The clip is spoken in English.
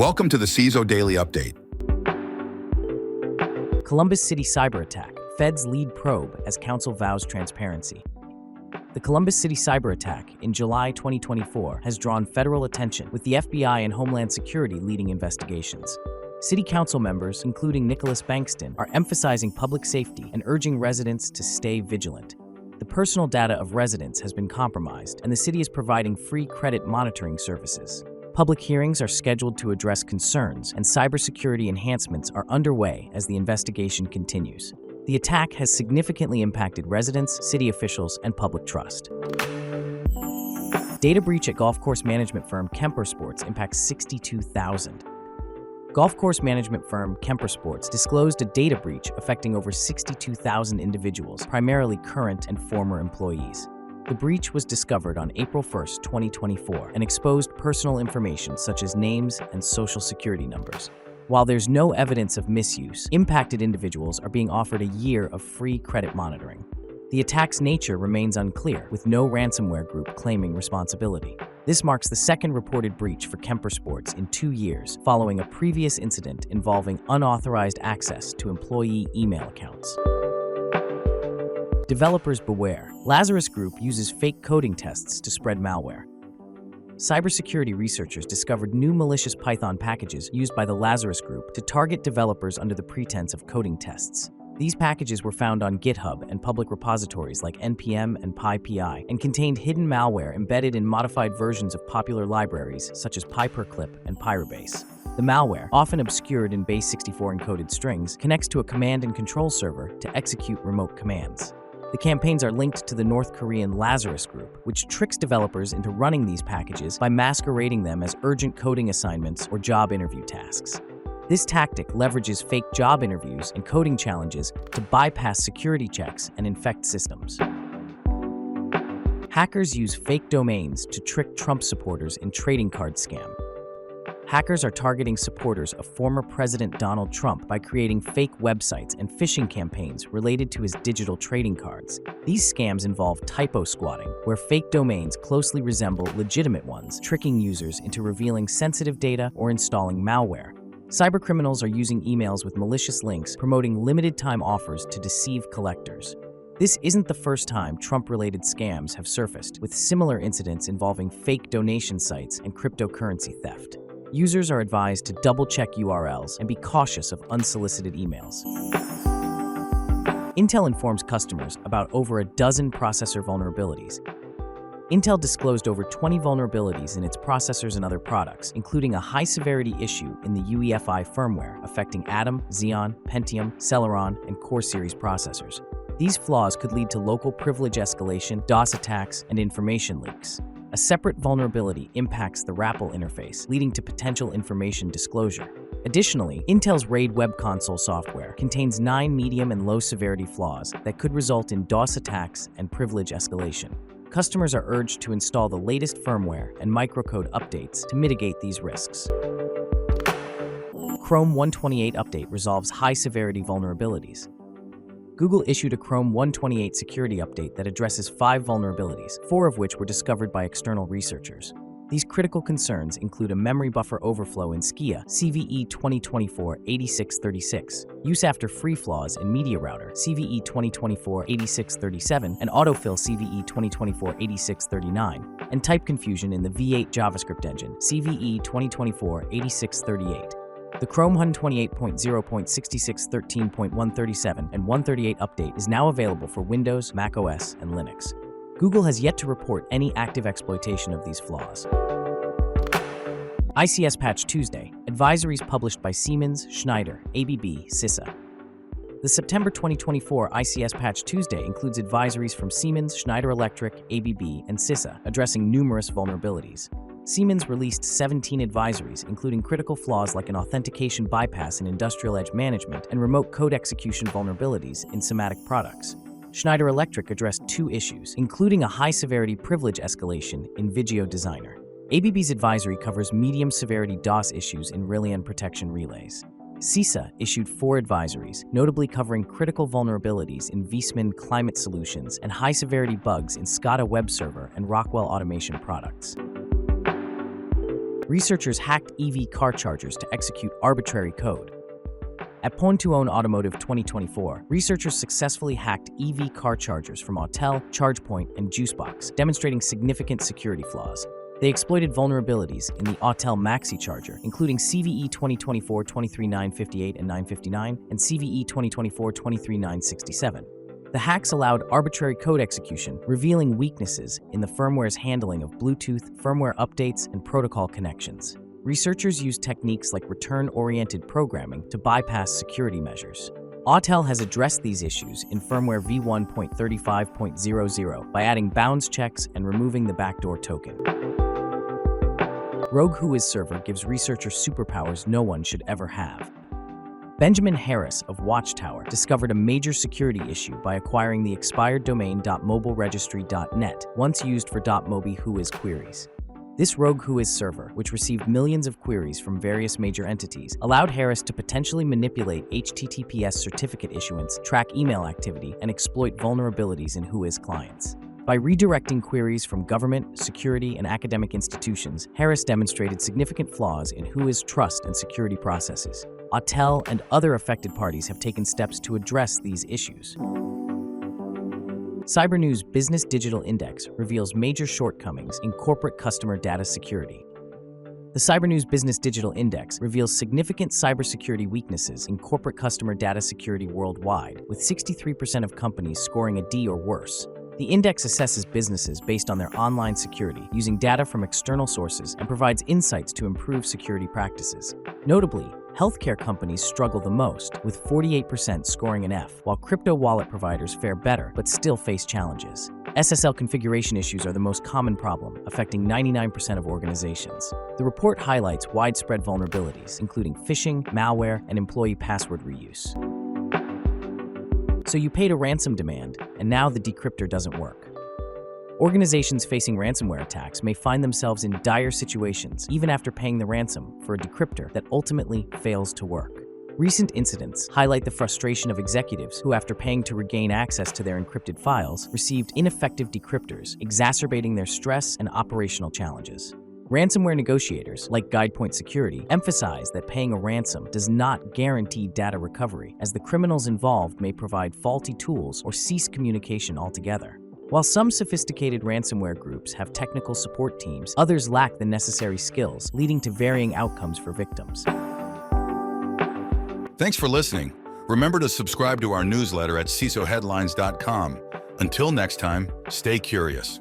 Welcome to the CISO Daily Update. Columbus City Cyberattack. Feds lead probe as council vows transparency. The Columbus City Cyberattack in July 2024 has drawn federal attention, with the FBI and Homeland Security leading investigations. City council members, including Nicholas Bankston, are emphasizing public safety and urging residents to stay vigilant. The personal data of residents has been compromised, and the city is providing free credit monitoring services. Public hearings are scheduled to address concerns, and cybersecurity enhancements are underway as the investigation continues. The attack has significantly impacted residents, city officials, and public trust. Data breach at golf course management firm KemperSports impacts 62,000. Golf course management firm KemperSports disclosed a data breach affecting over 62,000 individuals, primarily current and former employees. The breach was discovered on April 1, 2024, and exposed personal information such as names and social security numbers. While there's no evidence of misuse, impacted individuals are being offered a year of free credit monitoring. The attack's nature remains unclear, with no ransomware group claiming responsibility. This marks the second reported breach for KemperSports in 2 years, following a previous incident involving unauthorized access to employee email accounts. Developers beware. Lazarus Group uses fake coding tests to spread malware. Cybersecurity researchers discovered new malicious Python packages used by the Lazarus Group to target developers under the pretense of coding tests. These packages were found on GitHub and public repositories like NPM and PyPI, and contained hidden malware embedded in modified versions of popular libraries such as PyPerClip and Pyrobase. The malware, often obscured in base64 encoded strings, connects to a command and control server to execute remote commands. The campaigns are linked to the North Korean Lazarus Group, which tricks developers into running these packages by masquerading them as urgent coding assignments or job interview tasks. This tactic leverages fake job interviews and coding challenges to bypass security checks and infect systems. Hackers use fake domains to trick Trump supporters in trading card scam. Hackers are targeting supporters of former President Donald Trump by creating fake websites and phishing campaigns related to his digital trading cards. These scams involve typo squatting, where fake domains closely resemble legitimate ones, tricking users into revealing sensitive data or installing malware. Cybercriminals are using emails with malicious links promoting limited-time offers to deceive collectors. This isn't the first time Trump-related scams have surfaced, with similar incidents involving fake donation sites and cryptocurrency theft. Users are advised to double-check URLs and be cautious of unsolicited emails. Intel informs customers about over a dozen processor vulnerabilities. Intel disclosed over 20 vulnerabilities in its processors and other products, including a high-severity issue in the UEFI firmware affecting Atom, Xeon, Pentium, Celeron, and Core series processors. These flaws could lead to local privilege escalation, DOS attacks, and information leaks. A separate vulnerability impacts the RAPL interface, leading to potential information disclosure. Additionally, Intel's RAID web console software contains 9 medium and low-severity flaws that could result in DOS attacks and privilege escalation. Customers are urged to install the latest firmware and microcode updates to mitigate these risks. Chrome 128 update resolves high-severity vulnerabilities. Google issued a Chrome 128 security update that addresses 5 vulnerabilities, 4 of which were discovered by external researchers. These critical concerns include a memory buffer overflow in SKIA CVE 2024-8636, use after free flaws in Media Router CVE 2024-8637, and autofill CVE 2024-8639, and type confusion in the V8 JavaScript engine CVE 2024-8638. The Chrome 128.0.6613.137 and 138 update is now available for Windows, macOS, and Linux. Google has yet to report any active exploitation of these flaws. ICS Patch Tuesday, advisories published by Siemens, Schneider, ABB, CISA. The September 2024 ICS Patch Tuesday includes advisories from Siemens, Schneider Electric, ABB, and CISA, addressing numerous vulnerabilities. Siemens released 17 advisories, including critical flaws like an authentication bypass in industrial edge management and remote code execution vulnerabilities in Somatic products. Schneider Electric addressed 2 issues, including a high-severity privilege escalation in Vigio Designer. ABB's advisory covers medium-severity DOS issues in Rillian protection relays. CISA issued 4 advisories, notably covering critical vulnerabilities in Viessmann climate solutions and high-severity bugs in SCADA web server and Rockwell automation products. researchers hacked EV car chargers to execute arbitrary code. At Pontuon Automotive 2024, researchers successfully hacked EV car chargers from Autel, ChargePoint, and Juicebox, demonstrating significant security flaws. They exploited vulnerabilities in the Autel Maxi charger, including CVE 2024-23958 and 959 and CVE 2024-23967. The hacks allowed arbitrary code execution, revealing weaknesses in the firmware's handling of Bluetooth, firmware updates, and protocol connections. Researchers used techniques like return-oriented programming to bypass security measures. Autel has addressed these issues in firmware v1.35.00 by adding bounds checks and removing the backdoor token. Rogue WHOIS server gives researchers superpowers no one should ever have. Benjamin Harris of Watchtower discovered a major security issue by acquiring the expired domain .mobileregistry.net, once used for .mobi WHOIS queries. This rogue WHOIS server, which received millions of queries from various major entities, allowed Harris to potentially manipulate HTTPS certificate issuance, track email activity, and exploit vulnerabilities in WHOIS clients. By redirecting queries from government, security, and academic institutions, Harris demonstrated significant flaws in WHOIS trust and security processes. Autel and other affected parties have taken steps to address these issues. Cybernews Business Digital Index reveals major shortcomings in corporate customer data security. The Cybernews Business Digital Index reveals significant cybersecurity weaknesses in corporate customer data security worldwide, with 63% of companies scoring a D or worse. The index assesses businesses based on their online security, using data from external sources, and provides insights to improve security practices. Notably, healthcare companies struggle the most, with 48% scoring an F, while crypto wallet providers fare better but still face challenges. SSL configuration issues are the most common problem, affecting 99% of organizations. The report highlights widespread vulnerabilities, including phishing, malware, and employee password reuse. So you paid a ransom demand, and now the decryptor doesn't work. Organizations facing ransomware attacks may find themselves in dire situations even after paying the ransom for a decryptor that ultimately fails to work. Recent incidents highlight the frustration of executives who, after paying to regain access to their encrypted files, received ineffective decryptors, exacerbating their stress and operational challenges. Ransomware negotiators, like GuidePoint Security, emphasize that paying a ransom does not guarantee data recovery, as the criminals involved may provide faulty tools or cease communication altogether. While some sophisticated ransomware groups have technical support teams, others lack the necessary skills, leading to varying outcomes for victims. Thanks for listening. Remember to subscribe to our newsletter at CISOheadlines.com. Until next time, stay curious.